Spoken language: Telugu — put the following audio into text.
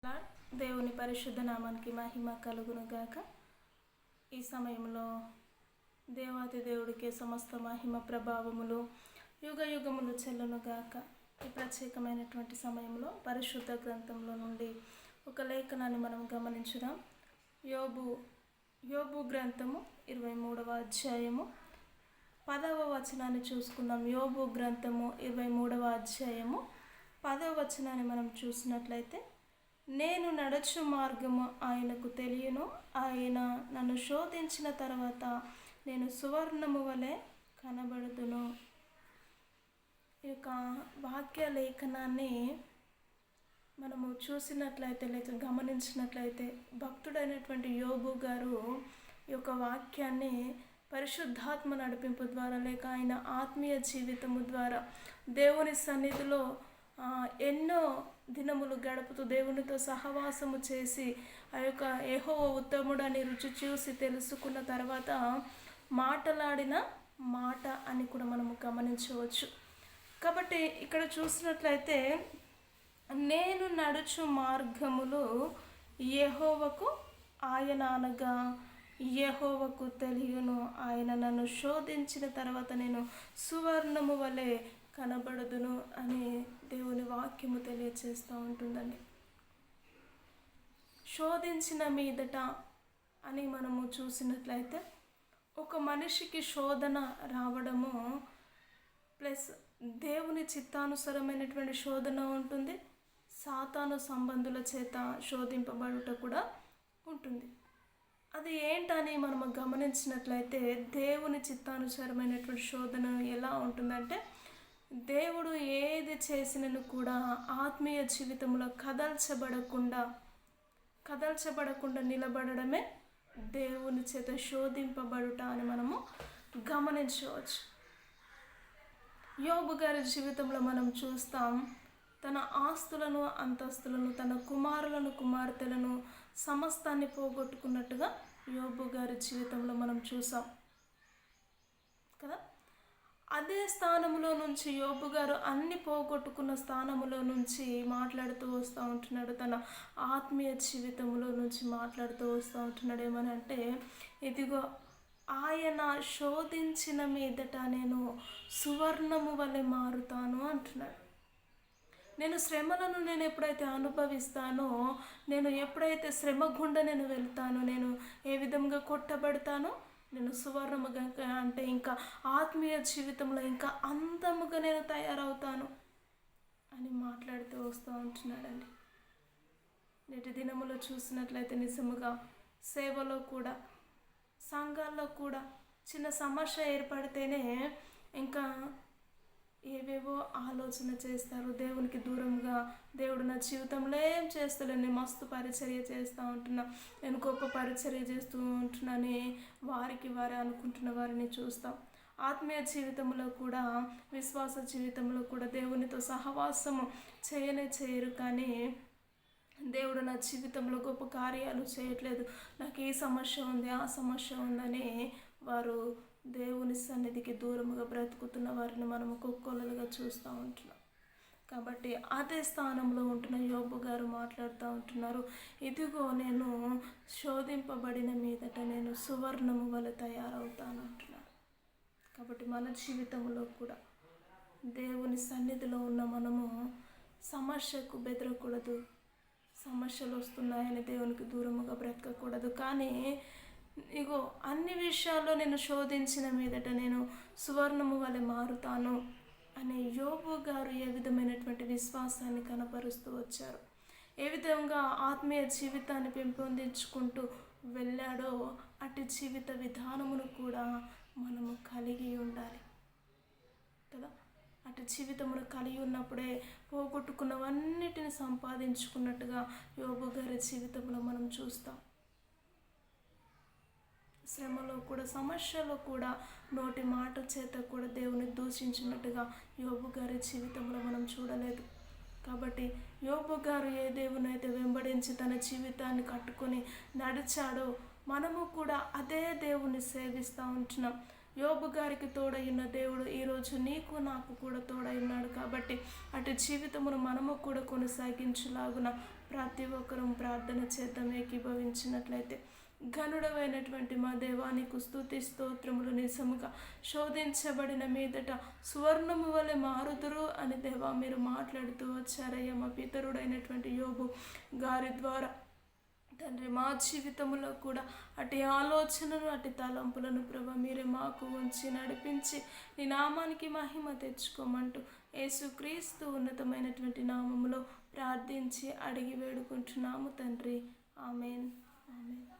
లార్డ్, దేవుని పరిశుద్ధ నామానికి మహిమ కలుగును గాక. ఈ సమయంలో దేవాతి దేవుడికి సమస్త మహిమ ప్రభావములు యుగ యుగములు చెల్లును గాక. ఈ ప్రత్యేకమైనటువంటి సమయంలో పరిశుద్ధ గ్రంథంలో నుండి ఒక లేఖనాన్ని మనం గమనించుదాం. యోబు గ్రంథము 23వ అధ్యాయము 10వ వచనాన్ని చూసుకుందాం. యోబు గ్రంథము 23వ అధ్యాయము 10వ వచనాన్ని మనం చూసినట్లయితే, నేను నడుచు మార్గము ఆయనకు తెలియను, ఆయన నన్ను శోధించిన తర్వాత నేను సువర్ణము వలె కనబడుదును. ఈ యొక్క వాక్య లేఖనాన్ని మనము చూసినట్లయితే లేక గమనించినట్లయితే భక్తుడైనటువంటి యోబు గారు ఈ యొక్క వాక్యాన్ని పరిశుద్ధాత్మ నడిపింపు ద్వారా లేక ఆయన ఆత్మీయ జీవితము ద్వారా దేవుని సన్నిధిలో ఎన్నో దినములు గడుపుతూ దేవునితో సహవాసము చేసి ఆ యొక్క యెహోవా ఉత్తముడని రుచి చూసి తెలుసుకున్న తర్వాత మాటలాడిన మాట అని కూడా మనము గమనించవచ్చు. కాబట్టి ఇక్కడ చూసినట్లయితే, నేను నడుచు మార్గములు యెహోవాకు ఆయన అనగా యెహోవాకు తెలియను, ఆయన నన్ను శోధించిన తర్వాత నేను సువర్ణము వలె కనబడదును అని దేవుని వాక్యము తెలియచేస్తూ ఉంటుందండి. శోధించిన మీదట అని మనము చూసినట్లయితే ఒక మనిషికి శోధన రావడము ప్లస్ దేవుని చిత్తానుసారమైనటువంటి శోధన ఉంటుంది, సాతాను సంబంధుల చేత శోధింపబడుట కూడా ఉంటుంది. అది ఏంటని మనము గమనించినట్లయితే దేవుని చిత్తానుసారమైనటువంటి శోధన ఎలా ఉంటుందంటే, దేవుడు ఏది చేసినను కూడా ఆత్మీయ జీవితంలో కదల్చబడకుండా నిలబడడమే దేవుని చేత శోధింపబడుట అని మనము గమనించవచ్చు. యోబు గారి జీవితంలో మనం చూస్తాం, తన ఆస్తులను అంతస్తులను తన కుమారులను కుమార్తెలను సమస్తాన్ని పోగొట్టుకున్నట్టుగా యోబు గారి జీవితంలో మనం చూసాం కదా. అదే స్థానంలో నుంచి యోబు గారు అన్ని పోగొట్టుకున్న స్థానంలో నుంచి మాట్లాడుతూ వస్తూ ఉంటున్నాడు. తన ఆత్మీయ జీవితంలో నుంచి మాట్లాడుతూ వస్తూ ఉంటున్నాడు. ఏమనంటే, ఇదిగో ఆయన శోధించిన మీదట నేను సువర్ణము వలె మారుతాను అంటున్నాడు. నేను శ్రమలను నేను ఎప్పుడైతే అనుభవిస్తానో, నేను ఎప్పుడైతే శ్రమ గుండా నేను వెళ్తానో, నేను ఏ విధంగా కొట్టబడతానో, నేను సువర్ణముగా అంటే ఇంకా ఆత్మీయ జీవితంలో ఇంకా అందముగా నేను తయారవుతాను అని మాట్లాడుతూ వస్తూ ఉంటున్నాడండి. నేటి దినములో చూసినట్లయితే నిజముగా సేవలో కూడా సంఘాల్లో కూడా చిన్న సమస్య ఏర్పడితేనే ఇంకా ఏవేవో ఆలోచన చేస్తారు. దేవునికి దూరంగా, దేవుడు నా జీవితంలో ఏం చేస్తలేను, నేను మస్తు పరిచర్య చేస్తూ ఉంటున్నా, నేను గొప్ప పరిచర్య చేస్తూ ఉంటున్నాని వారే అనుకుంటున్న వారిని చూస్తాం. ఆత్మీయ జీవితంలో కూడా విశ్వాస జీవితంలో కూడా దేవునితో సహవాసము చేయరు. కానీ దేవుడు నా జీవితంలో గొప్ప కార్యాలు చేయట్లేదు, నాకు ఈ సమస్య ఉంది ఆ సమస్య ఉందని వారు దేవుని సన్నిధికి దూరముగా బ్రతుకుతున్న వారిని మనము కుక్కొలలుగా చూస్తూ ఉంటున్నాం. కాబట్టి అదే స్థానంలో ఉంటున్న యోబు గారు మాట్లాడుతూ ఉంటున్నారు, ఇదిగో నేను శోధింపబడిన మీదట నేను సువర్ణము వలె తయారవుతాను అంటున్నారు. కాబట్టి మన జీవితంలో కూడా దేవుని సన్నిధిలో ఉన్న మనము సమస్యకు బెదరకూడదు, సమస్యలు వస్తున్నాయని దేవునికి దూరముగా బ్రతకకూడదు. కానీ ఇగో అన్ని విషయాల్లో నేను శోధించిన మీదట నేను సువర్ణము వలె మారుతాను అని యోబు గారు ఏ విధమైనటువంటి విశ్వాసాన్ని కనపరుస్తూ వచ్చారు, ఏ విధంగా ఆత్మీయ జీవితాన్ని పెంపొందించుకుంటూ వెళ్ళాడో అటు జీవిత విధానమును కూడా మనము కలిగి ఉండాలి కదా. అటు జీవితమును కలిగి ఉన్నప్పుడే పోగొట్టుకున్నవన్నిటిని సంపాదించుకున్నట్టుగా యోబు గారి జీవితంలో మనం చూస్తాం. శ్రమలో కూడా సమస్యలో కూడా నోటి మాట చేత కూడా దేవుని దూషించినట్టుగా యోబు గారి జీవితంలో మనం చూడలేదు. కాబట్టి యోబు గారు ఏ దేవునైతే వెంబడించి తన జీవితాన్ని కట్టుకొని నడిచాడో మనము కూడా అదే దేవుని సేవిస్తూ ఉంటున్నాం. యోబు గారికి తోడై ఉన్న దేవుడు ఈరోజు నీకు నాకు కూడా తోడై ఉన్నాడు. కాబట్టి అటు జీవితమును మనము కూడా కొనసాగించులాగున ప్రతి ఒక్కరూ ప్రార్థన చేద్దాం. ఏకీభవించినట్లయితే ఘనుడమైనటువంటి మా దేవానికి స్తుతి స్తోత్రములు. నిజముగా శోధించబడిన మీదట సువర్ణము వలె మారుదురు అని దేవా మీరు మాట్లాడుతూ వచ్చారయ్యా. మా పితరుడైనటువంటి యోబు గారి ద్వారా తండ్రి మా జీవితంలో కూడా అటు ఆలోచనలు అటు తలంపులను ప్రభా మీరే మాకు ఉంచి నడిపించి నీ నామానికి మహిమ తెచ్చుకోమంటూ యేసుక్రీస్తు ఉన్నతమైనటువంటి నామములో ప్రార్థించి అడిగి వేడుకుంటున్నాము తండ్రి. ఆమెన్. ఆమెన్.